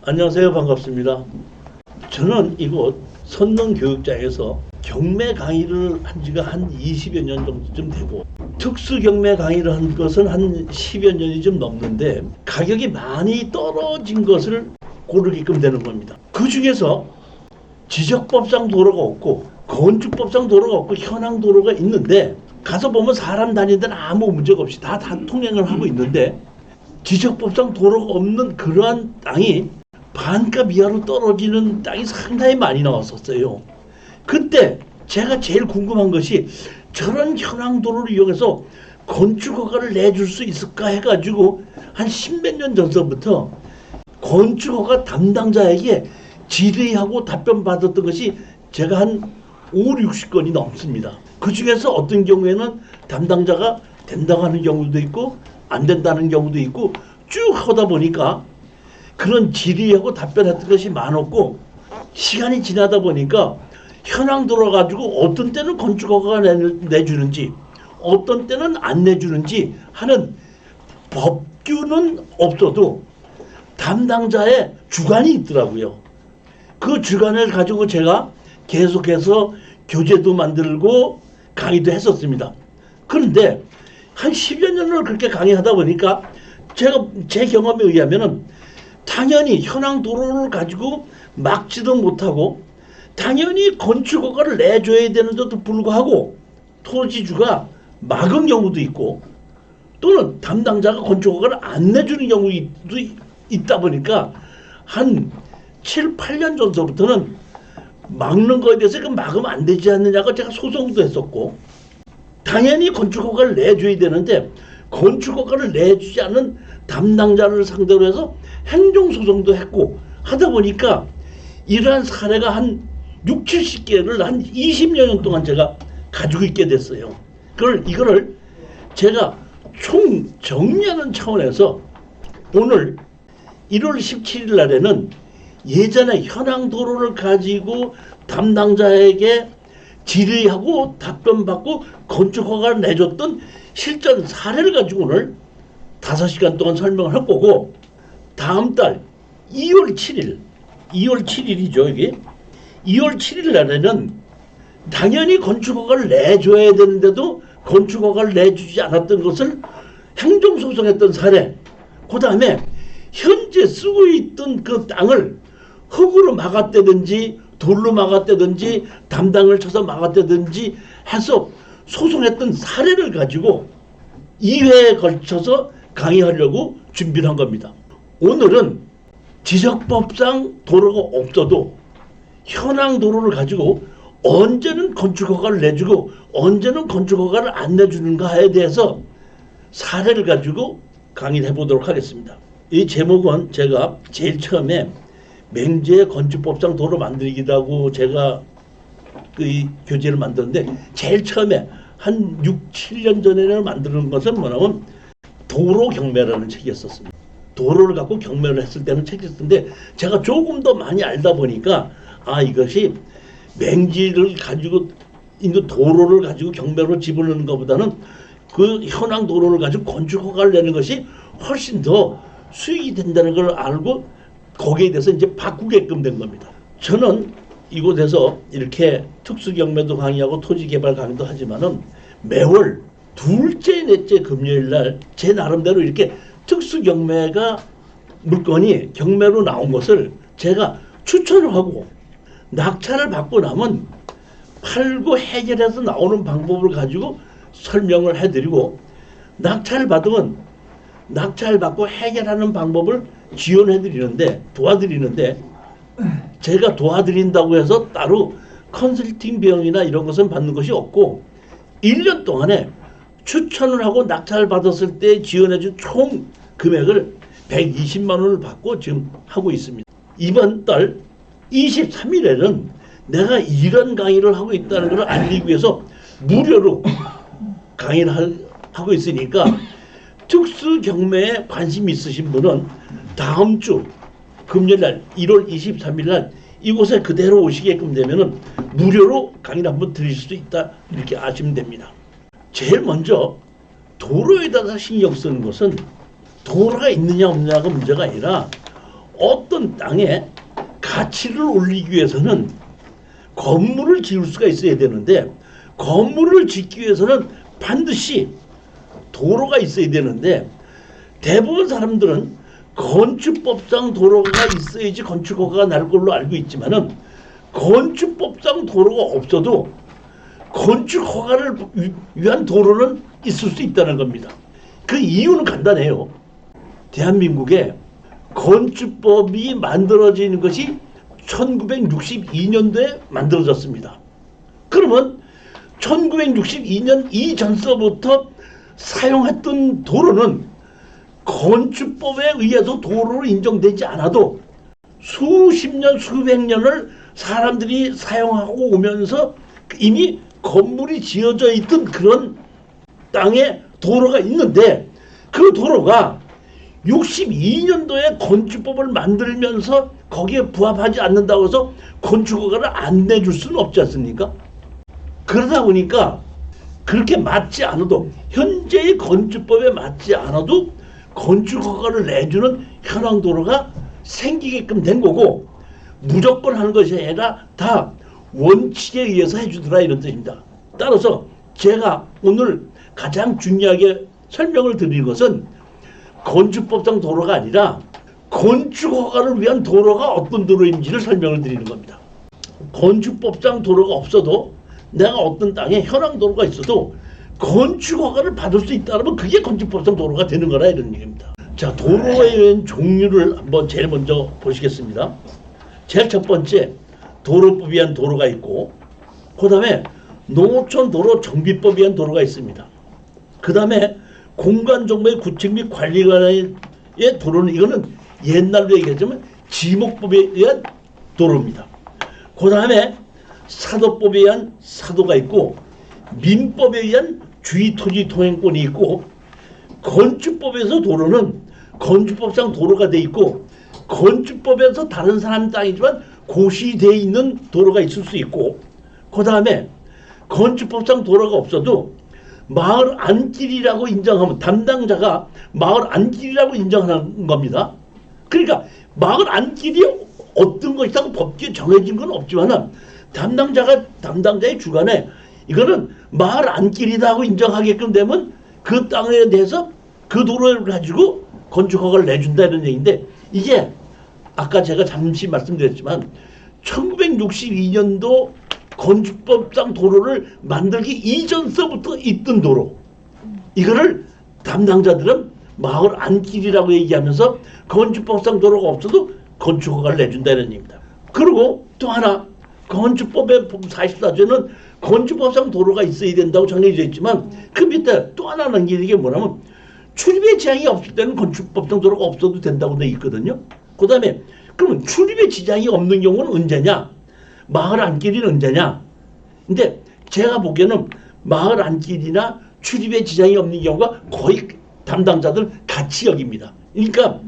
안녕하세요. 반갑습니다. 저는 이곳 선릉교육장에서 경매 강의를 한 지가 한 20여 년 정도쯤 되고, 특수 경매 강의를 한 것은 한 10여 년이 좀 넘는데, 가격이 많이 떨어진 것을 고르게끔 되는 겁니다. 그 중에서 지적법상 도로가 없고 건축법상 도로가 없고 현황 도로가 있는데, 가서 보면 사람 다니는 데는 아무 문제가 없이 다 통행을 하고 있는데, 지적법상 도로가 없는 그러한 땅이 반값 이하로 떨어지는 땅이 상당히 많이 나왔었어요. 그때 제가 제일 궁금한 것이, 저런 현황도로를 이용해서 건축허가를 내줄 수 있을까 해가지고 한 10몇 년 전서부터 건축허가 담당자에게 질의하고 답변 받았던 것이 제가 한 5, 60건이 넘습니다. 그 중에서 어떤 경우에는 담당자가 된다고 하는 경우도 있고 안 된다는 경우도 있고, 쭉 하다 보니까 그런 질의하고 답변했던 것이 많았고, 시간이 지나다 보니까 현황 들어가지고 어떤 때는 건축허가가 내주는지 어떤 때는 안 내주는지 하는 법규는 없어도 담당자의 주관이 있더라고요. 그 주관을 가지고 제가 계속해서 교재도 만들고 강의도 했었습니다. 그런데 한 10여 년을 그렇게 강의하다 보니까 제가 제 경험에 의하면은 당연히 현황 도로를 가지고 막지도 못하고, 당연히 건축허가를 내줘야 되는데도 불구하고 토지주가 막은 경우도 있고, 또는 담당자가 건축허가를 안 내주는 경우도 있다 보니까 한 7, 8년 전서부터는 막는 거에 대해서 그 막으면 안 되지 않느냐고 제가 소송도 했었고, 당연히 건축허가를 내줘야 되는데 건축허가를 내주지 않는 담당자를 상대로 해서 행정소송도 했고 하다 보니까 이러한 사례가 한 6, 70개를 한 20여 년 동안 제가 가지고 있게 됐어요. 이거를 제가 총 정리하는 차원에서 오늘 1월 17일 날에는 예전에 현황 도로를 가지고 담당자에게 질의하고 답변받고 건축허가를 내줬던 실전 사례를 가지고 오늘 5시간 동안 설명을 할 거고, 다음 달 2월 7일이죠 이게. 2월 7일 날에는 당연히 건축허가를 내줘야 되는데도 건축허가를 내주지 않았던 것을 행정소송했던 사례, 그 다음에 현재 쓰고 있던 그 땅을 흙으로 막았다든지 돌로 막았다든지 담당을 쳐서 막았다든지 해서 소송했던 사례를 가지고 2회에 걸쳐서 강의하려고 준비를 한 겁니다. 오늘은 지적법상 도로가 없어도 현황 도로를 가지고 언제는 건축허가를 내주고 언제는 건축허가를 안 내주는가에 대해서 사례를 가지고 강의를 해보도록 하겠습니다. 이 제목은 제가 제일 처음에 맹지의 건축법상 도로 만들기라고 제가 그 교재를 만들었는데, 제일 처음에 한 6, 7년 전에는 만드는 것은 뭐냐면 도로 경매라는 책이었었습니다. 도로를 갖고 경매를 했을 때는 책이었는데, 제가 조금 더 많이 알다 보니까 이것이 맹지를 가지고 있는 도로를 가지고 경매로 집어넣는 것보다는 그 현황 도로를 가지고 건축허가를 내는 것이 훨씬 더 수익이 된다는 걸 알고 거기에 대해서 이제 바꾸게끔 된 겁니다. 저는 이곳에서 이렇게 특수경매도 강의하고 토지개발 강의도 하지만은 매월 둘째, 넷째 금요일 날 제 나름대로 이렇게 특수경매가 물건이 경매로 나온 것을 제가 추천을 하고, 낙찰을 받고 나면 팔고 해결해서 나오는 방법을 가지고 설명을 해드리고, 낙찰을 받으면 낙찰 받고 해결하는 방법을 지원해드리는데, 도와드리는데, 제가 도와드린다고 해서 따로 컨설팅 비용이나 이런 것은 받는 것이 없고, 1년 동안에 추천을 하고 낙찰을 받았을 때 지원해준 총 금액을 120만 원을 받고 지금 하고 있습니다. 이번 달 23일에는 내가 이런 강의를 하고 있다는 것을 알리기 위해서 무료로 강의를 하고 있으니까, 특수 경매에 관심 있으신 분은 다음 주 금요일 날 1월 23일 날 이곳에 그대로 오시게끔 되면은 무료로 강의를 한번 드릴 수 있다, 이렇게 아시면 됩니다. 제일 먼저 도로에다가 신경 쓰는 것은 도로가 있느냐 없느냐가 문제가 아니라 어떤 땅에 가치를 올리기 위해서는 건물을 지을 수가 있어야 되는데, 건물을 짓기 위해서는 반드시 도로가 있어야 되는데, 대부분 사람들은 건축법상 도로가 있어야지 건축허가가 날 걸로 알고 있지만은, 건축법상 도로가 없어도 건축허가를 위한 도로는 있을 수 있다는 겁니다. 그 이유는 간단해요. 대한민국에 건축법이 만들어지는 것이 1962년도에 만들어졌습니다. 그러면 1962년 이전서부터 사용했던 도로는 건축법에 의해서 도로로 인정되지 않아도 수십 년, 수백 년을 사람들이 사용하고 오면서 이미 건물이 지어져 있던 그런 땅에 도로가 있는데, 그 도로가 62년도에 건축법을 만들면서 거기에 부합하지 않는다고 해서 건축허가를 안 내줄 수는 없지 않습니까? 그러다 보니까 그렇게 맞지 않아도, 현재의 건축법에 맞지 않아도 건축허가를 내주는 현황도로가 생기게끔 된 거고, 무조건 하는 것이 아니라 다 원칙에 의해서 해주더라, 이런 뜻입니다. 따라서 제가 오늘 가장 중요하게 설명을 드리는 것은 건축법상 도로가 아니라 건축허가를 위한 도로가 어떤 도로인지를 설명을 드리는 겁니다. 건축법상 도로가 없어도, 내가 어떤 땅에 현황도로가 있어도 건축허가를 받을 수 있다면 그게 건축법상 도로가 되는 거라, 이런 얘기입니다. 자, 도로의 종류를 한번 제일 먼저 보시겠습니다. 제일 첫 번째, 도로법에 의한 도로가 있고, 그 다음에 농어촌 도로 정비법에 의한 도로가 있습니다. 그 다음에 공간정보의 구축 및 관리관의 도로는, 이거는 옛날로 얘기하자면 지목법에 의한 도로입니다. 그 다음에 사도법에 의한 사도가 있고, 민법에 의한 주의토지 통행권이 있고, 건축법에서 도로는 건축법상 도로가 돼 있고, 건축법에서 다른 사람 땅이지만 고시되어 있는 도로가 있을 수 있고, 그 다음에 건축법상 도로가 없어도 마을 안길이라고 인정하면 담당자가 마을 안길이라고 인정하는 겁니다. 그러니까 마을 안길이 어떤 것이라고 법규에 정해진 건 없지만 담당자의 주관에 이거는 마을 안길이다 하고 인정하게끔 되면 그 땅에 대해서 그 도로를 가지고 건축허가를 내준다, 이런 얘기인데, 이게 아까 제가 잠시 말씀드렸지만 1962년도 건축법상 도로를 만들기 이전서부터 있던 도로, 이거를 담당자들은 마을 안길이라고 얘기하면서 건축법상 도로가 없어도 건축허가를 내준다는 얘기입니다. 그리고 또 하나, 건축법의 44조는 건축법상 도로가 있어야 된다고 정해져 있지만, 그 밑에 또 하나는 이게 뭐냐면 출입에 지장이 없을 때는 건축법상 도로가 없어도 된다고 되어 있거든요. 그 다음에 그러면 출입에 지장이 없는 경우는 언제냐? 마을 안길이는 언제냐? 근데 제가 보기에는 마을 안길이나 출입에 지장이 없는 경우가 거의 담당자들 같이 여깁니다. 그러니까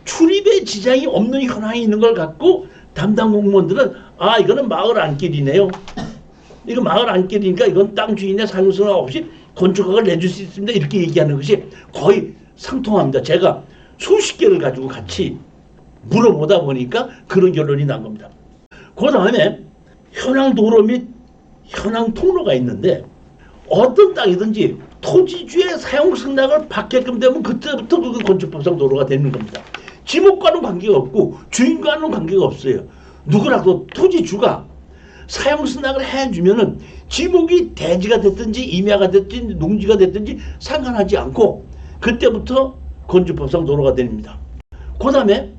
출입에 지장이 없는 현황이 있는 걸 갖고 담당 공무원들은, 아, 이거는 마을 안길이네요. 이거 마을 안길이니까 이건 땅 주인의 사용승낙 없이 건축허가를 내줄 수 있습니다, 이렇게 얘기하는 것이 거의 상통합니다. 제가 수십 개를 가지고 같이 물어보다 보니까 그런 결론이 난 겁니다. 그 다음에 현황도로 및 현황통로가 있는데, 어떤 땅이든지 토지주의 사용승낙을 받게끔 되면 그때부터 그 건축법상 도로가 되는 겁니다. 지목과는 관계가 없고 주인과는 관계가 없어요. 누구라도 토지주가 사용승낙을 해주면은 지목이 대지가 됐든지 임야가 됐든지 농지가 됐든지 상관하지 않고 그때부터 건축법상 도로가 됩니다. 그 다음에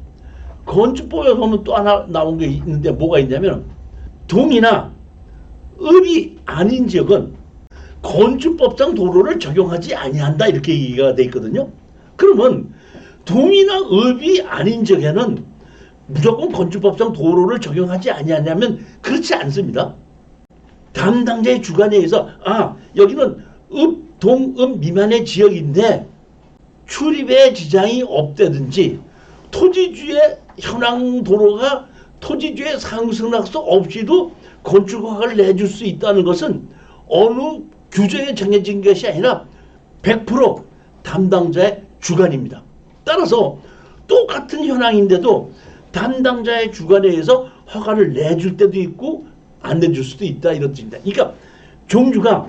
건축법에 보면 또 하나 나온 게 있는데, 뭐가 있냐면 동이나 읍이 아닌 지역은 건축법상 도로를 적용하지 아니한다, 이렇게 얘기가 돼 있거든요. 그러면 동이나 읍이 아닌 지역에는 무조건 건축법상 도로를 적용하지 아니하냐면 그렇지 않습니다. 담당자의 주관에 의해서, 아, 여기는 읍, 동, 읍 미만의 지역인데 출입에 지장이 없다든지 토지주의 현황 도로가 토지주의 상승낙서 없이도 건축허가를 내줄 수 있다는 것은 어느 규정에 정해진 것이 아니라 100% 담당자의 주관입니다. 따라서 똑같은 현황인데도 담당자의 주관에 의해서 허가를 내줄 때도 있고 안 내줄 수도 있다 이런 뜻입니다. 그러니까 종류가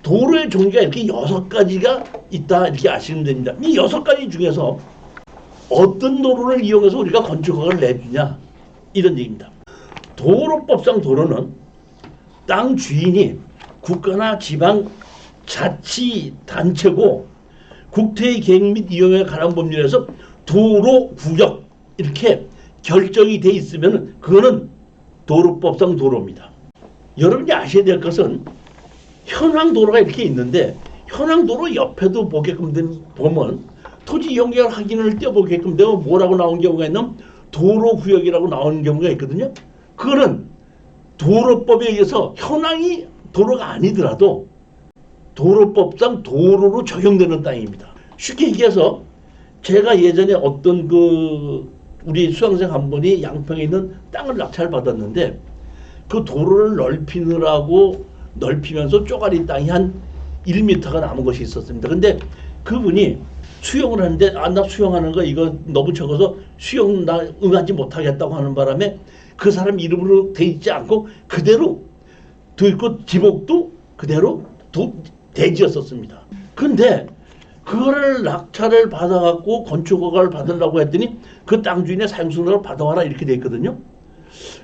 도로의 종류가 이렇게 6가지가 있다 이렇게 아시면 됩니다. 이 6가지 중에서 어떤 도로를 이용해서 우리가 건축허가를 내주냐 이런 얘기입니다. 도로법상 도로는 땅 주인이 국가나 지방 자치단체고 국토의 계획 및 이용에 관한 법률에서 도로 구역 이렇게 결정이 돼 있으면 그거는 도로법상 도로입니다. 여러분이 아셔야 될 것은 현황 도로가 이렇게 있는데 현황 도로 옆에도 보게끔 보면 토지 이용계획 확인을 떼어보게끔 되면 뭐라고 나온 경우가 있냐면 도로 구역이라고 나오는 경우가 있거든요. 그거는 도로법에 의해서 현황이 도로가 아니더라도 도로법상 도로로 적용되는 땅입니다. 쉽게 얘기해서 제가 예전에 어떤 우리 수강생 한 분이 양평에 있는 땅을 낙찰 받았는데 그 도로를 넓히면서 쪼가리 땅이 한 1m가 남은 것이 있었습니다. 근데 그분이 수용을 하는데 나 수용하는 거 이거 너무 적어서 수용 나 응하지 못하겠다고 하는 바람에 그 사람 이름으로 돼 있지 않고 그대로 돼 있고 지목도 그대로 대지였었습니다. 근데 그거를 낙찰을 받아갖고 건축허가를 받으려고 했더니 그 땅 주인의 사용승인을 받아와라 이렇게 돼 있거든요.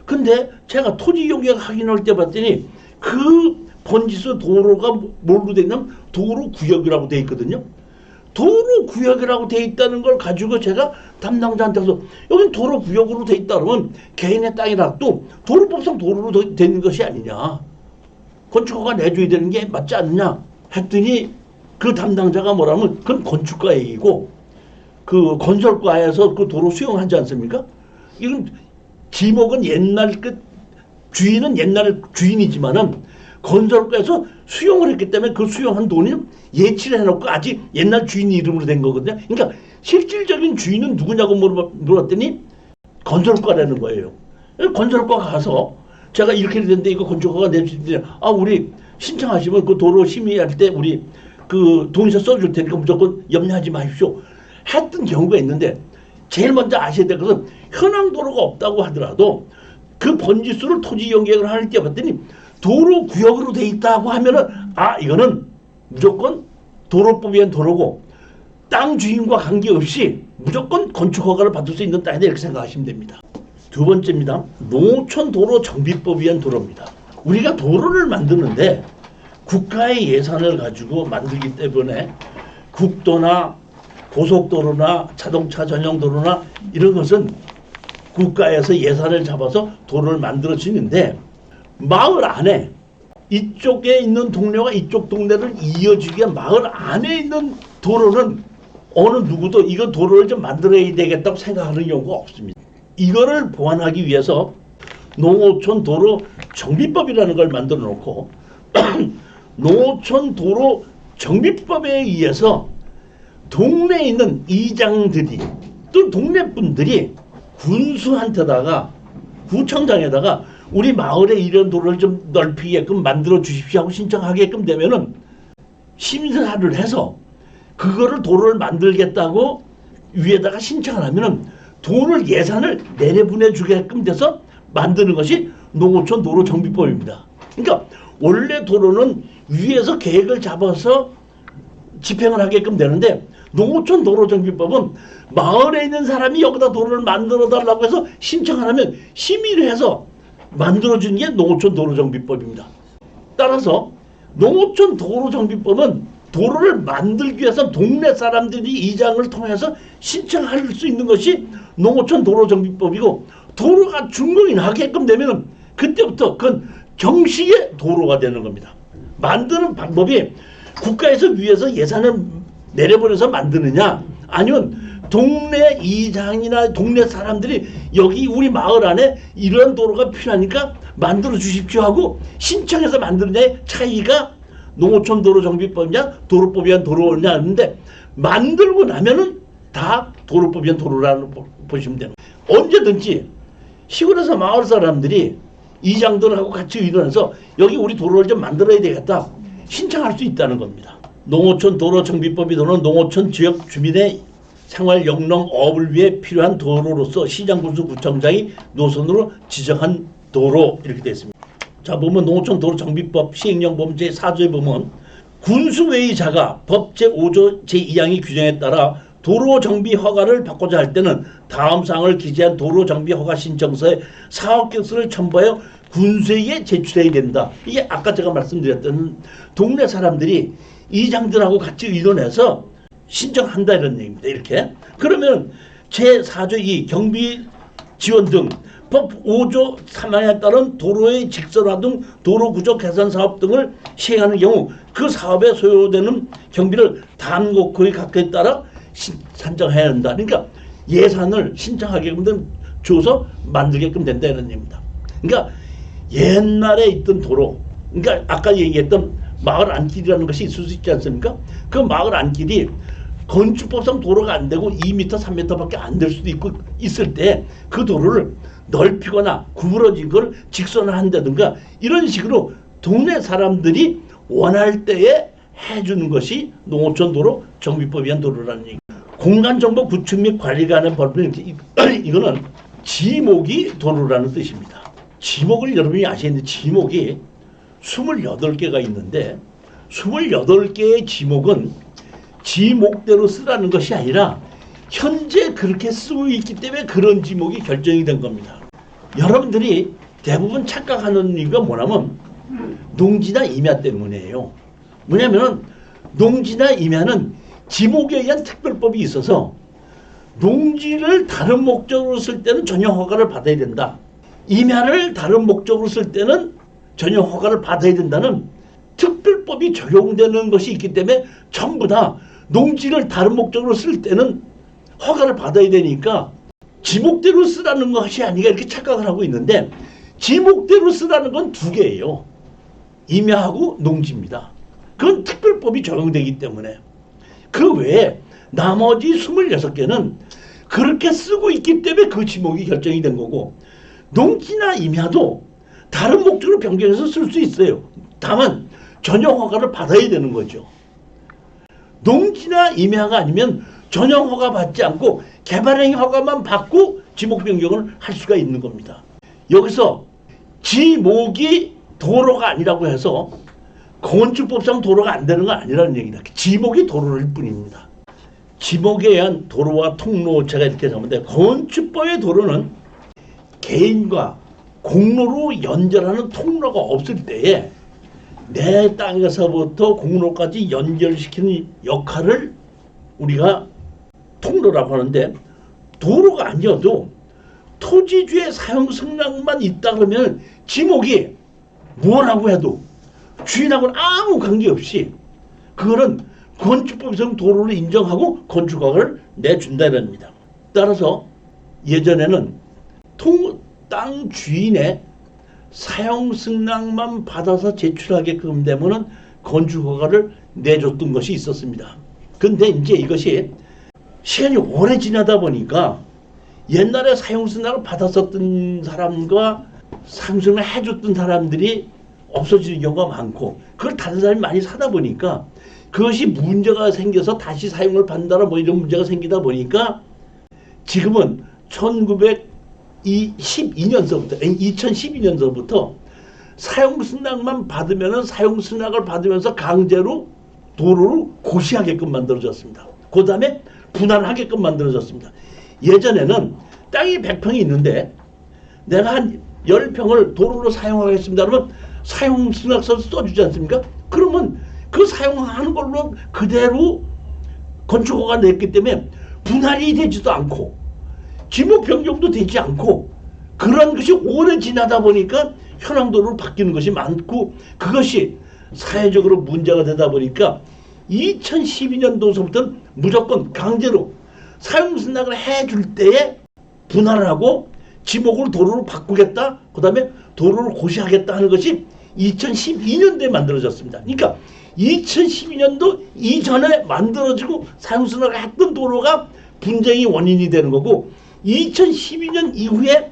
근데 제가 토지 이용계획 확인할 때 봤더니 그 번지수 도로가 뭘로 돼 있냐면 도로 구역이라고 돼 있거든요. 도로 구역이라고 돼 있다는 걸 가지고 제가 담당자한테서 여긴 도로 구역으로 돼 있다 그러면 개인의 땅이라 또 도로법상 도로로 되는 것이 아니냐. 건축허가 내줘야 되는 게 맞지 않느냐 했더니 그 담당자가 뭐라면 그건 건축가 얘기고 그 건설과에서 그 도로 수용하지 않습니까? 이건 지목은 옛날 주인은 옛날 주인이지만은 건설과에서 수용을 했기 때문에 그 수용한 돈이 예치를 해놓고 아직 옛날 주인 이름으로 된 거거든요. 그러니까 실질적인 주인은 누구냐고 물었더니 건설과라는 거예요. 건설과 가서 제가 이렇게 됐는데 이거 건축허가 내주시는데 우리 신청하시면 그 도로 심의할 때 우리 그 동의서 써줄 테니까 무조건 염려하지 마십시오 했던 경우가 있는데 제일 먼저 아셔야 될 것은 현황 도로가 없다고 하더라도 그 번지수를 토지 이용계획을 할 때 봤더니 도로 구역으로 돼 있다고 하면은 이거는 무조건 도로법에 의한 도로고 땅 주인과 관계없이 무조건 건축허가를 받을 수 있는 땅이다 이렇게 생각하시면 됩니다. 두 번째입니다. 농촌도로정비법에 의한 도로입니다. 우리가 도로를 만드는데 국가의 예산을 가지고 만들기 때문에 국도나 고속도로나 자동차 전용 도로나 이런 것은 국가에서 예산을 잡아서 도로를 만들어 주는데 마을 안에 이쪽에 있는 동네와 이쪽 동네를 이어주기 위한 마을 안에 있는 도로는 어느 누구도 이거 도로를 좀 만들어야 되겠다고 생각하는 경우가 없습니다. 이거를 보완하기 위해서 농어촌 도로 정비법이라는 걸 만들어 놓고 농어촌 도로 정비법에 의해서 동네에 있는 이장들이 또 동네 분들이 군수한테다가 구청장에다가 우리 마을에 이런 도로를 좀 넓히게끔 만들어 주십시오 하고 신청하게끔 되면은 심사를 해서 그거를 도로를 만들겠다고 위에다가 신청을 하면은 돈을 예산을 내려보내 주게끔 돼서 만드는 것이 농어촌 도로 정비법입니다. 그러니까 원래 도로는 위에서 계획을 잡아서 집행을 하게끔 되는데 농어촌 도로 정비법은 마을에 있는 사람이 여기다 도로를 만들어 달라고 해서 신청을 하면 심의를 해서 만들어주는 게 농어촌 도로 정비법입니다. 따라서 농어촌 도로 정비법은 도로를 만들기 위해서 동네 사람들이 이장을 통해서 신청할 수 있는 것이 농어촌 도로 정비법이고 도로가 준공이 나게끔 되면 그때부터 그건 정식의 도로가 되는 겁니다. 만드는 방법이 국가에서 위에서 예산을 내려보내서 만드느냐 아니면 동네 이장이나 동네 사람들이 여기 우리 마을 안에 이런 도로가 필요하니까 만들어 주십시오 하고 신청해서 만드느냐의 차이가 농어촌 도로 정비법이냐 도로법에 의한 도로냐 하는데 만들고 나면은 다 도로법에 의한 도로라는 보시면 돼요. 언제든지 시골에서 마을 사람들이 이장들하고 같이 의논해서 여기 우리 도로를 좀 만들어야 되겠다 신청할 수 있다는 겁니다. 농어촌 도로 정비법이 도는 농어촌 지역 주민의 생활 영농 어업을 위해 필요한 도로로서 시장군수구청장이 노선으로 지정한 도로 이렇게 되어 있습니다. 자, 보면 농어촌도로정비법 시행령 보면 제4조에 보면 군수회의자가 법 제5조 제2항의 규정에 따라 도로 정비 허가를 받고자 할 때는 다음 사항을 기재한 도로 정비 허가 신청서에 사업계획서를 첨부하여 군수회의에 제출해야 된다. 이게 아까 제가 말씀드렸던 동네 사람들이 이장들하고 같이 의논해서 신청한다 이런 얘기입니다. 이렇게 그러면 제4조 2 경비 지원 등 법 5조 3항에 따른 도로의 직선화 등 도로 구조 개선 사업 등을 시행하는 경우 그 사업에 소요되는 경비를 단곡의 각각에 따라 산정해야 한다. 그러니까 예산을 신청하게끔 줘서 만들게끔 된다 이런 얘기입니다. 그러니까 옛날에 있던 도로, 그러니까 아까 얘기했던 마을 안길이라는 것이 있을 수 있지 않습니까? 그 마을 안길이 건축법상 도로가 안 되고 2m, 3m밖에 안 될 수도 있고 있을 때 그 도로를 넓히거나 구부러진 걸 직선화한다든가 이런 식으로 동네 사람들이 원할 때에 해주는 것이 농어촌도로 정비법에 의한 도로라는 얘기. 공간정보 구축 및 관리가 하는 법은 이거는 지목이 도로라는 뜻입니다. 지목을 여러분이 아시는데 지목이 28개가 있는데 28개의 지목은 지목대로 쓰라는 것이 아니라 현재 그렇게 쓰고 있기 때문에 그런 지목이 결정이 된 겁니다. 여러분들이 대부분 착각하는 이유가 뭐냐면 농지나 임야 때문이에요. 뭐냐면 농지나 임야는 지목에 의한 특별법이 있어서 농지를 다른 목적으로 쓸 때는 전용 허가를 받아야 된다. 임야를 다른 목적으로 쓸 때는 전용 허가를 받아야 된다는 특별법이 적용되는 것이 있기 때문에 전부 다 농지를 다른 목적으로 쓸 때는 허가를 받아야 되니까 지목대로 쓰라는 것이 아니라 이렇게 착각을 하고 있는데 지목대로 쓰라는 건 두 개예요. 임야하고 농지입니다. 그건 특별법이 적용되기 때문에 그 외에 나머지 26개는 그렇게 쓰고 있기 때문에 그 지목이 결정이 된 거고 농지나 임야도 다른 목적으로 변경해서 쓸 수 있어요. 다만 전용 허가를 받아야 되는 거죠. 농지나 임야가 아니면 전용 허가 받지 않고 개발행위 허가만 받고 지목 변경을 할 수가 있는 겁니다. 여기서 지목이 도로가 아니라고 해서 건축법상 도로가 안 되는 건 아니라는 얘기다. 지목이 도로일 뿐입니다. 지목에 의한 도로와 통로 제가 이렇게 잡는데 건축법의 도로는 개인과 공로로 연결하는 통로가 없을 때에 내 땅에서부터 공로까지 연결시키는 역할을 우리가 통로라고 하는데 도로가 아니어도 토지주의 사용 승낙만 있다 그러면 지목이 뭐라고 해도 주인하고는 아무 관계없이 그거는 건축법상 도로를 인정하고 건축허가를 내준다는 겁니다. 따라서 예전에는 땅 주인의 사용 승낙만 받아서 제출하게끔 되면은 건축허가를 내줬던 것이 있었습니다. 근데 이제 이것이 시간이 오래 지나다 보니까 옛날에 사용 승낙을 받았었던 사람과 사용 승낙을 해줬던 사람들이 없어지는 경우가 많고 그걸 다른 사람이 많이 사다 보니까 그것이 문제가 생겨서 다시 사용을 받는다라 뭐 이런 문제가 생기다 보니까 지금은 2012년서부터 사용승낙만 받으면 사용승낙을 받으면서 강제로 도로를 고시하게끔 만들어졌습니다. 그 다음에 분할하게끔 만들어졌습니다. 예전에는 땅이 100평이 있는데 내가 한 10평을 도로로 사용하겠습니다. 그러면 사용승낙서를 써주지 않습니까? 그러면 그 사용하는 걸로 그대로 건축허가 냈기 때문에 분할이 되지도 않고 지목 변경도 되지 않고 그런 것이 오래 지나다 보니까 현황도로 바뀌는 것이 많고 그것이 사회적으로 문제가 되다 보니까 2012년도서부터는 무조건 강제로 사용승낙을 해줄 때에 분할을 하고 지목을 도로로 바꾸겠다. 그 다음에 도로를 고시하겠다 하는 것이 2012년도에 만들어졌습니다. 그러니까 2012년도 이전에 만들어지고 사용승낙을 했던 도로가 분쟁의 원인이 되는 거고 2012년 이후에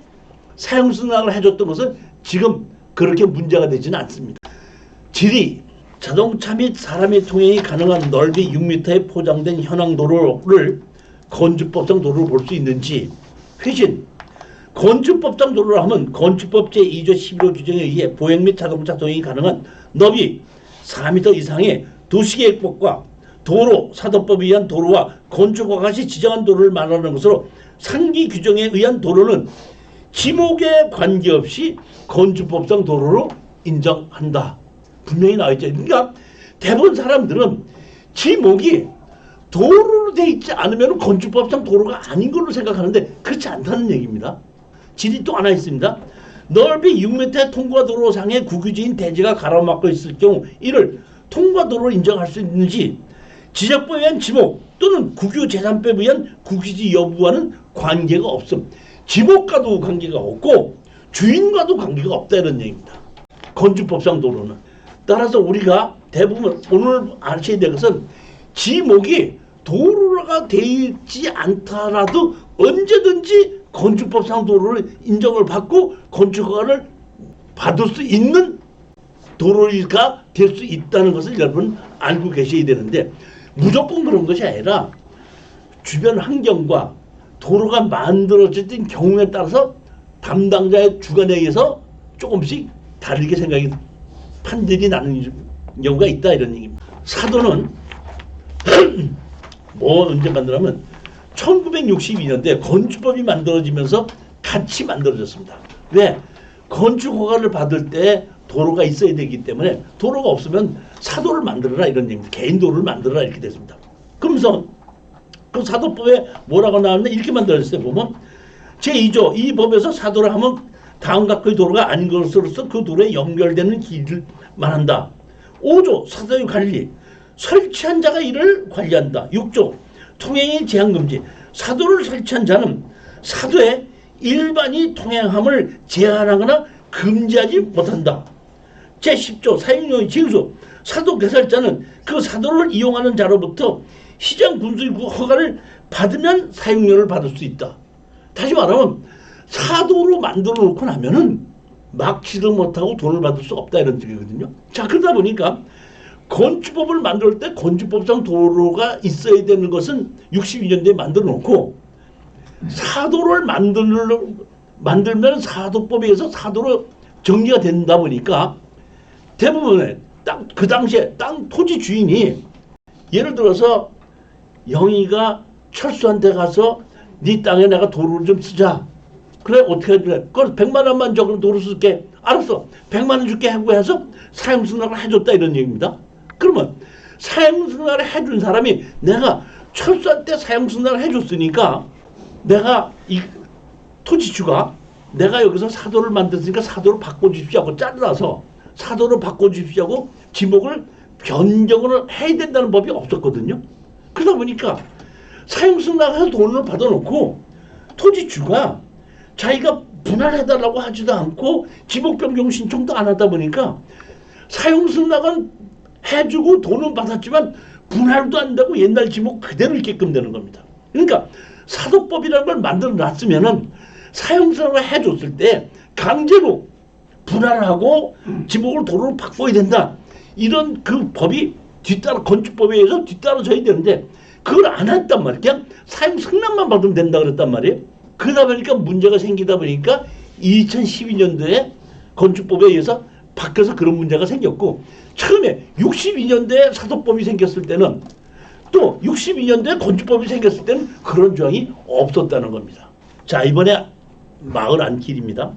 사용승낙을 해줬던 것은 지금 그렇게 문제가 되지는 않습니다. 지리, 자동차 및 사람의 통행이 가능한 넓이 6m에 포장된 현황도로를 건축법상 도로를 볼 수 있는지. 회신, 건축법상 도로를 하면 건축법 제2조 11호 규정에 의해 보행 및 자동차 통행이 가능한 너비 4m 이상의 도시계획법과 도로, 사도법에 의한 도로와 건축과 같이 지정한 도로를 말하는 것으로 상기 규정에 의한 도로는 지목에 관계없이 건축법상 도로로 인정한다. 분명히 나와있죠. 그러니까 대부분 사람들은 지목이 도로로 돼 있지 않으면 건축법상 도로가 아닌 걸로 생각하는데 그렇지 않다는 얘기입니다. 질이 또 하나 있습니다. 넓이 6m의 통과도로상의 국유지인 대지가 가로막고 있을 경우 이를 통과도로로 인정할 수 있는지 지적법에 의한 지목 또는 국유재산법에 의한 국유지 여부와는 관계가 없음. 지목과도 관계가 없고 주인과도 관계가 없다 이런 얘기입니다. 건축법상 도로는. 따라서 우리가 대부분 오늘 아셔야 될 것은 지목이 도로가 되어 있지 않더라도 언제든지 건축법상 도로를 인정을 받고 건축허가를 받을 수 있는 도로가 될 수 있다는 것을 여러분 알고 계셔야 되는데 무조건 그런 것이 아니라 주변 환경과 도로가 만들어진 경우에 따라서 담당자의 주관에 의해서 조금씩 다르게 생각이 판들이 나는 경우가 있다 이런 얘기입니다. 사도는 뭐 언제 만들었냐면 1962년도에 건축법이 만들어지면서 같이 만들어졌습니다. 왜? 건축허가를 받을 때 도로가 있어야 되기 때문에 도로가 없으면 사도를 만들어라 이런 얘기입니다. 개인 도로를 만들어라 이렇게 됐습니다. 그러면서 그 사도법에 뭐라고 나왔냐 이렇게 만들어졌어요. 보면 제2조 이 법에서 사도를 하면 다음 각의 도로가 아닌 것으로서 그 도로에 연결되는 길을 말한다. 5조 사도의 관리 설치한 자가 이를 관리한다. 6조 통행의 제한금지 사도를 설치한 자는 사도에 일반이 통행함을 제한하거나 금지하지 못한다. 제10조 사용료의 징수 사도 개설자는 그 사도를 이용하는 자로부터 시장 군수의 허가를 받으면 사용료를 받을 수 있다. 다시 말하면 사도로 만들어 놓고 나면은 막지도 못하고 돈을 받을 수 없다 이런 뜻이거든요. 자 그러다 보니까 건축법을 만들 때 건축법상 도로가 있어야 되는 것은 62년도에 만들어 놓고 사도를 만들면 사도법에 의해서 사도로 정리가 된다 보니까 대부분의 땅, 그 당시에 땅 토지 주인이 예를 들어서 영희가 철수한테 가서 네 땅에 내가 도로를 좀 쓰자. 그래 어떻게 해줄래? 그걸 100만 원만 줘 그럼 도로 쓸게. 알았어. 100만 원 줄게 하고 해서 사용승낙을 해줬다 이런 얘기입니다. 그러면 사용승낙을 해준 사람이 내가 철수할 때 사용승낙을 해줬으니까 내가 이 토지주가 내가 여기서 사도를 만들었으니까 사도를 바꿔주십시오 하고 잘라서 사도를 바꿔주십시오 하고 지목을 변경을 해야 된다는 법이 없었거든요. 그러다 보니까 사용승낙해서 돈을 받아놓고 토지주가 자기가 분할해달라고 하지도 않고 지목 변경 신청도 안 하다 보니까 사용승낙은 해주고 돈은 받았지만 분할도 안 되고 옛날 지목 그대로 있게끔 되는 겁니다. 그러니까 사도법이라는 걸 만들어 놨으면은 사용승낙을 해줬을 때 강제로 분할하고 지목을 도로로 바꿔야 된다. 이런 그 법이 뒤따라 건축법에 의해서 뒤따라져야 되는데 그걸 안 했단 말이에요. 그냥 사용승낙만 받으면 된다 그랬단 말이에요. 그러다 보니까 문제가 생기다 보니까 2012년도에 건축법에 의해서 바뀌어서 그런 문제가 생겼고 처음에 62년도에 사도법이 생겼을 때는 또 62년도에 건축법이 생겼을 때는 그런 조항이 없었다는 겁니다. 자 이번에 마을 안길입니다.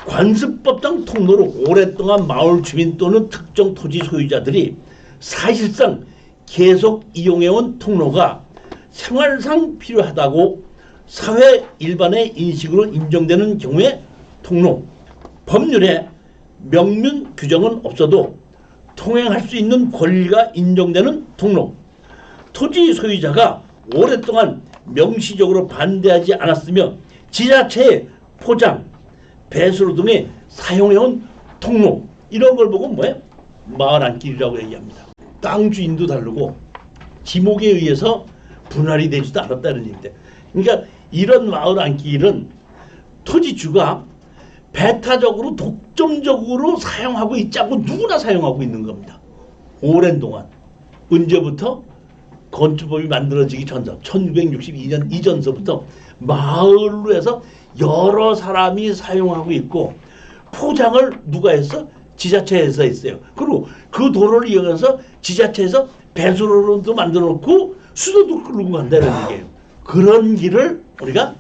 관습법상 통로로 오랫동안 마을 주민 또는 특정 토지 소유자들이 사실상 계속 이용해온 통로가 생활상 필요하다고 사회 일반의 인식으로 인정되는 경우에 통로, 법률에 명문 규정은 없어도 통행할 수 있는 권리가 인정되는 통로, 토지 소유자가 오랫동안 명시적으로 반대하지 않았으며 지자체의 포장, 배수로 등에 사용해온 통로 이런 걸 보고 뭐예요? 마을 안길이라고 얘기합니다. 땅 주인도 다르고 지목에 의해서 분할이 되지도 않았다는 얘기인데 그러니까 이런 마을 안길은 토지주가 배타적으로 독점적으로 사용하고 있지 않고 누구나 사용하고 있는 겁니다. 오랜 동안. 언제부터? 건축법이 만들어지기 전서 1962년 이전서부터 마을로 해서 여러 사람이 사용하고 있고 포장을 누가 했어? 지자체에서 했어요. 그리고 그 도로를 이용해서 지자체에서 배수로도 만들어 놓고 수도도 끌고 간다는 얘기예요. 그런 길을 우리가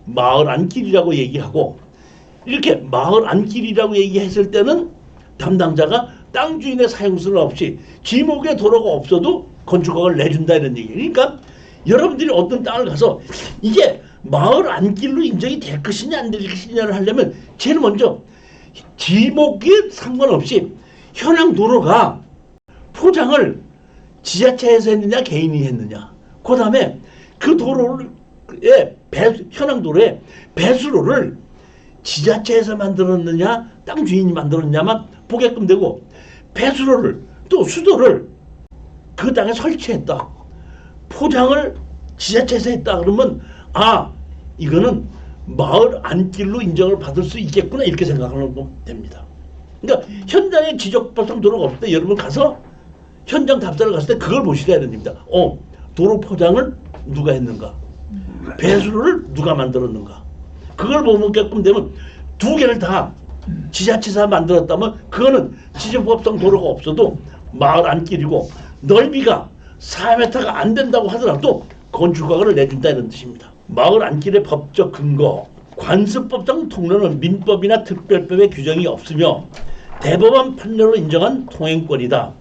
마을 안길이라고 얘기하고 이렇게 마을 안길이라고 얘기했을 때는 담당자가 땅 주인의 사용수는 없이 지목의 도로가 없어도 건축허가를 내준다 이런 얘기예요. 그러니까 여러분들이 어떤 땅을 가서 이게 마을 안길로 인정이 될 것이냐 안 될 것이냐를 하려면 제일 먼저 지목에 상관없이 현황 도로가 포장을 지자체에서 했느냐 개인이 했느냐 그 다음에 그 도로의 현황 도로에 배수로를 지자체에서 만들었느냐 땅 주인이 만들었냐만 보게끔 되고 배수로를 또 수도를 그 땅에 설치했다 포장을 지자체에서 했다 그러면 아 이거는 마을 안길로 인정을 받을 수 있겠구나 이렇게 생각하면 됩니다. 그러니까 현장에 지적법상 도로가 없을 때 여러분 가서 현장 답사를 갔을 때 그걸 보시라야 됩니다. 도로 포장을 누가 했는가 배수로를 누가 만들었는가 그걸 보게끔 되면 두 개를 다 지자체에서 만들었다면 그거는 지적법상 도로가 없어도 마을 안길이고 넓이가 4m가 안 된다고 하더라도 건축허가를 내준다 이런 뜻입니다. 마을 안길의 법적 근거 관습법상 통로는 민법이나 특별법의 규정이 없으며 대법원 판례로 인정한 통행권이다.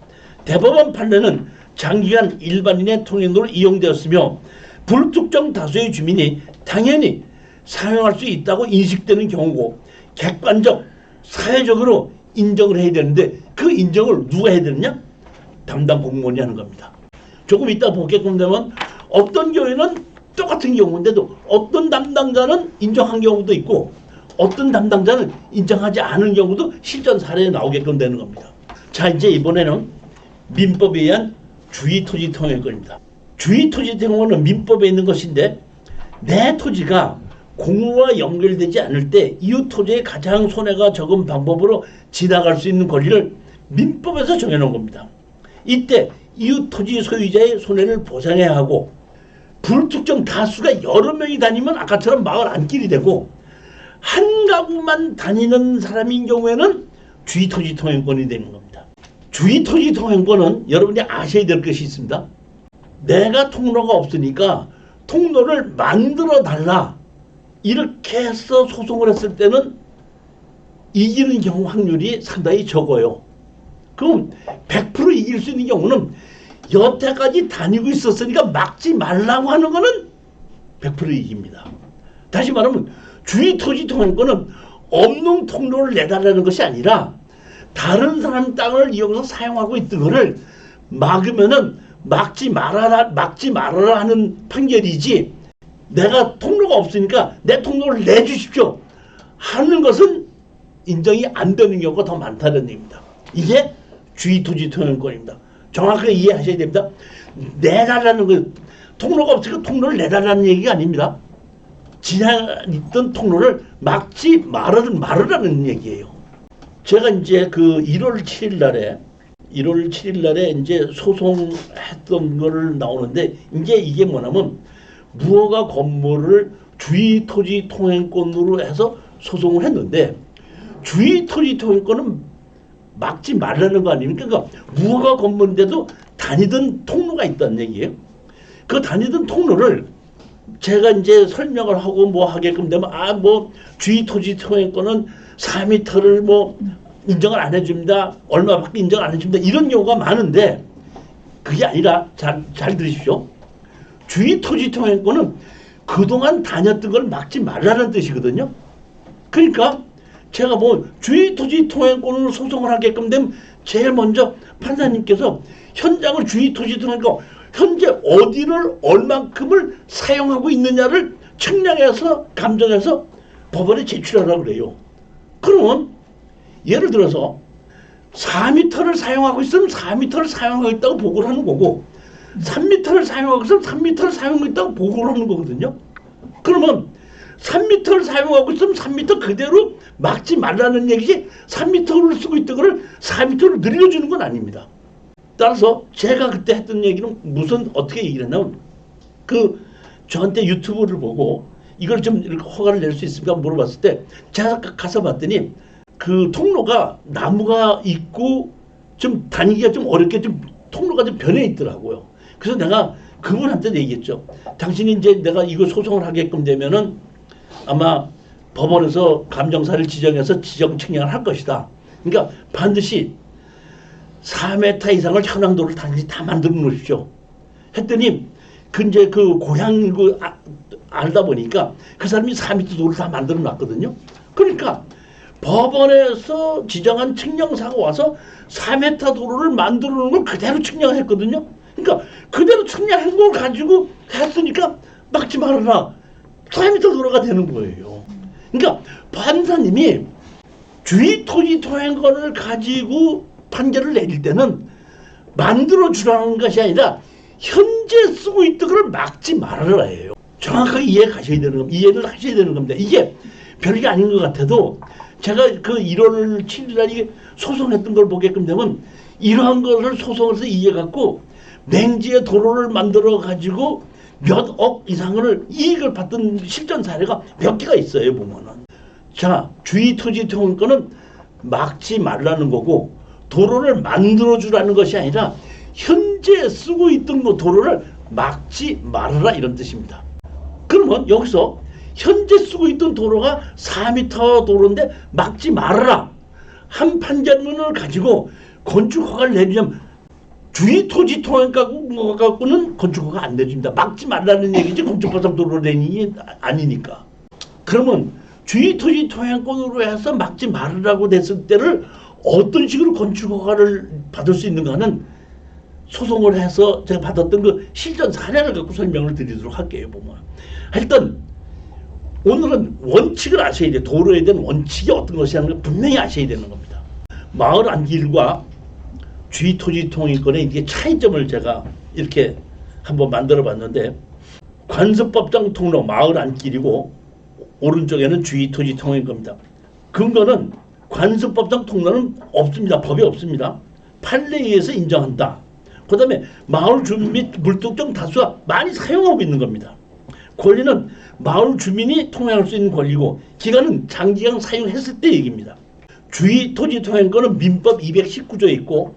대법원 판례는 장기간 일반인의 통행로로 이용되었으며 불특정 다수의 주민이 당연히 사용할 수 있다고 인식되는 경우고 객관적 사회적으로 인정을 해야 되는데 그 인정을 누가 해야 되느냐? 담당 공무원이 하는 겁니다. 조금 이따 보게끔 되면 어떤 경우에는 똑같은 경우인데도 어떤 담당자는 인정한 경우도 있고 어떤 담당자는 인정하지 않은 경우도 실전 사례에 나오게끔 되는 겁니다. 자 이제 이번에는 민법에 의한 주의토지 통행권입니다. 주의토지 통행권은 민법에 있는 것인데 내 토지가 공로와 연결되지 않을 때 이웃 토지에 가장 손해가 적은 방법으로 지나갈 수 있는 권리를 민법에서 정해놓은 겁니다. 이때 이웃 토지 소유자의 손해를 보상해야 하고 불특정 다수가 여러 명이 다니면 아까처럼 마을 안길이 되고 한 가구만 다니는 사람인 경우에는 주의토지 통행권이 되는 겁니다. 주의토지 통행권은 여러분이 아셔야 될 것이 있습니다. 내가 통로가 없으니까 통로를 만들어 달라 이렇게 해서 소송을 했을 때는 이기는 경우 확률이 상당히 적어요. 그럼 100% 이길 수 있는 경우는 여태까지 다니고 있었으니까 막지 말라고 하는 거는 100% 이깁니다. 다시 말하면 주의토지 통행권은 없는 통로를 내달라는 것이 아니라 다른 사람 땅을 이용해서 사용하고 있던 거를 막으면은 막지 말아라 하는 판결이지 내가 통로가 없으니까 내 통로를 내주십시오 하는 것은 인정이 안 되는 경우가 더 많다는 얘기입니다. 이게 주의토지 통행권입니다. 정확하게 이해하셔야 됩니다. 내달라는 거 통로가 없으니까 통로를 내달라는 얘기가 아닙니다. 지나있던 통로를 막지 말으라는 얘기예요. 제가 이제 그 1월 7일 날에 이제 소송했던 거를 나오는데 이제 이게 뭐냐면 무허가 건물을 주의토지 통행권으로 해서 소송을 했는데 주의토지 통행권은 막지 말라는 거 아닙니까? 그러니까 무허가 건물인데도 다니던 통로가 있다는 얘기예요. 그 다니던 통로를 제가 이제 설명을 하고 뭐 하게끔 되면 주의토지 통행권은 4m를 뭐 인정을 안 해줍니다. 얼마밖에 인정을 안 해줍니다. 이런 경우가 많은데 그게 아니라 잘 들으십시오. 주의토지 통행권은 그동안 다녔던 걸 막지 말라는 뜻이거든요. 그러니까 제가 뭐 주의토지 통행권으로 소송을 하게끔 되면 제일 먼저 판사님께서 현장을 주의토지 통행권 현재 어디를 얼만큼을 사용하고 있느냐를 측량해서 감정해서 법원에 제출하라고 그래요. 그러면 예를 들어서 4m를 사용하고 있으면 4m를 사용하고 있다고 보고를 하는 거고 3m를 사용하고 있으면 3m를 사용하고 있다고 보고를 하는 거거든요. 그러면 3m를 사용하고 있으면 3m 그대로 막지 말라는 얘기지 3m를 쓰고 있던 거를 4m로 늘려주는 건 아닙니다. 따라서 제가 그때 했던 얘기는 무슨 어떻게 얘기를 했냐면 저한테 유튜브를 보고 이걸 좀 허가를 낼 수 있습니까 물어봤을 때 제가 가서 봤더니 그 통로가 나무가 있고 좀 다니기가 좀 어렵게 좀 통로가 좀 변해 있더라고요. 그래서 내가 그분한테 얘기했죠. 당신이 이제 내가 이거 소송을 하게끔 되면은 아마 법원에서 감정사를 지정해서 지정 측량을 할 것이다. 그러니까 반드시 4m 이상을 현황도를 당신이 다 만들어 놓으십시오. 했더니 이제 그 고향 알다 보니까 그 사람이 4m 도를 다 만들어 놨거든요. 그러니까 법원에서 지정한 측량사가 와서 4m 도로를 만들어 놓은 걸 그대로 측량을 했거든요. 그러니까 그대로 측량한 걸 가지고 했으니까 막지 말아라. 4m 도로가 되는 거예요. 그러니까 판사님이 주의 토지 통행권을 가지고 판결을 내릴 때는 만들어 주라는 것이 아니라 현재 쓰고 있던 걸 막지 말아라 해요. 정확하게 이해하셔야 되는 겁니다. 이해를 하셔야 되는 겁니다. 이게 별게 아닌 것 같아도 제가 그 1월 7일 날 이게 소송했던 걸 보게끔 되면 이러한 것을 소송에서 이해갖고 맹지의 도로를 만들어 가지고 몇 억 이상을 이익을 받던 실전 사례가 몇 개가 있어요 보면은. 자, 주의 토지 통행권은 막지 말라는 거고 도로를 만들어 주라는 것이 아니라 현재 쓰고 있던 그 도로를 막지 말아라 이런 뜻입니다. 그러면 여기서 현재 쓰고 있던 도로가 4m 도로인데 막지 말아라 한 판결문을 가지고 건축 허가를 내주냐면 주의 토지 통행권 갖고는 건축 허가 안 내줍니다. 막지 말라는 얘기지 건축법상 도로 내니 아니니까. 그러면 주의 토지 통행권으로 해서 막지 말으라고 됐을 때를 어떤 식으로 건축 허가를 받을 수 있는가는 소송을 해서 제가 받았던 그 실전 사례를 갖고 설명을 드리도록 할게요. 보면 일단 오늘은 원칙을 아셔야 돼요. 도로에 대한 원칙이 어떤 것이라는 걸 분명히 아셔야 되는 겁니다. 마을 안길과 주의 토지 통행권의 이게 차이점을 제가 이렇게 한번 만들어 봤는데 관습법상 통로 마을 안길이고 오른쪽에는 주의 토지 통행권입니다. 근거는 관습법상 통로는 없습니다. 법이 없습니다. 판례에 의해서 인정한다. 그 다음에 마을 주민 및 물특정 다수가 많이 사용하고 있는 겁니다. 권리는 마을 주민이 통행할 수 있는 권리고 기간은 장기간 사용했을 때 얘기입니다. 주의 토지 통행권은 민법 219조에 있고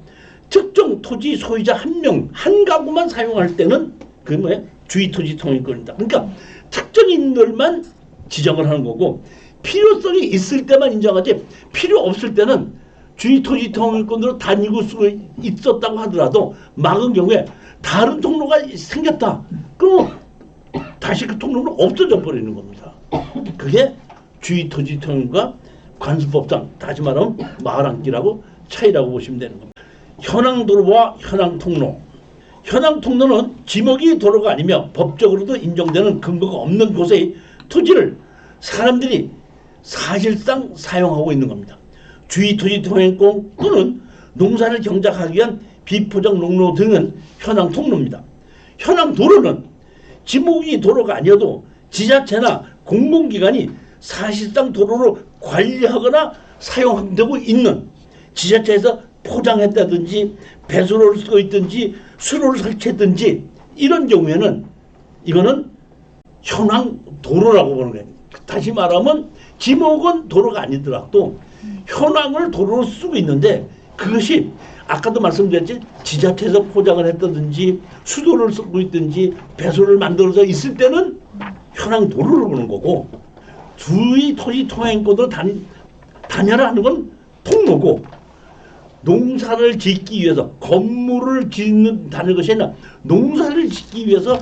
특정 토지 소유자 한 명, 한 가구만 사용할 때는 그게 뭐예요? 주의 토지 통행권입니다. 그러니까 특정인들만 지정을 하는 거고 필요성이 있을 때만 인정하지 필요 없을 때는 주의 토지 통행권으로 다니고 쓰고 있었다고 하더라도 막은 경우에 다른 통로가 생겼다. 그럼 다시 그 통로는 없어져 버리는 겁니다. 그게 주의 토지 통행과 관습법상 다시 말하면 마을 안길하고 차이라고 보시면 되는 겁니다. 현황 도로와 현황 통로. 현황 통로는 지목이 도로가 아니며 법적으로도 인정되는 근거가 없는 곳의 토지를 사람들이 사실상 사용하고 있는 겁니다. 주의 토지 통행권 또는 농사를 경작하기 위한 비포장 농로 등은 현황 통로입니다. 현황 도로는 지목이 도로가 아니어도 지자체나 공공기관이 사실상 도로로 관리하거나 사용되고 있는 지자체에서 포장했다든지 배수로를 쓰고 있든지 수로를 설치했든지 이런 경우에는 이거는 현황 도로라고 보는 거예요. 다시 말하면 지목은 도로가 아니더라도 현황을 도로로 쓰고 있는데 그것이 아까도 말씀드렸지 지자체에서 포장을 했다든지 수도를 쓰고 있든지 배수를 만들어서 있을 때는 현황 도로로 보는 거고 주의 토지 통행권으로 다녀라 하는 건 통로고 농사를 짓기 위해서 건물을 짓는 다니는 것이 아니라 농사를 짓기 위해서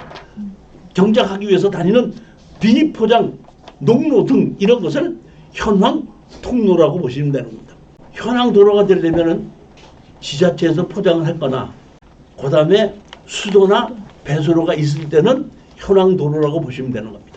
경작하기 위해서 다니는 비포장 농로 등 이런 것을 현황 통로라고 보시면 되는 겁니다. 현황 도로가 되려면은 지자체에서 포장을 했거나 그 다음에 수도나 배수로가 있을 때는 현황 도로라고 보시면 되는 겁니다.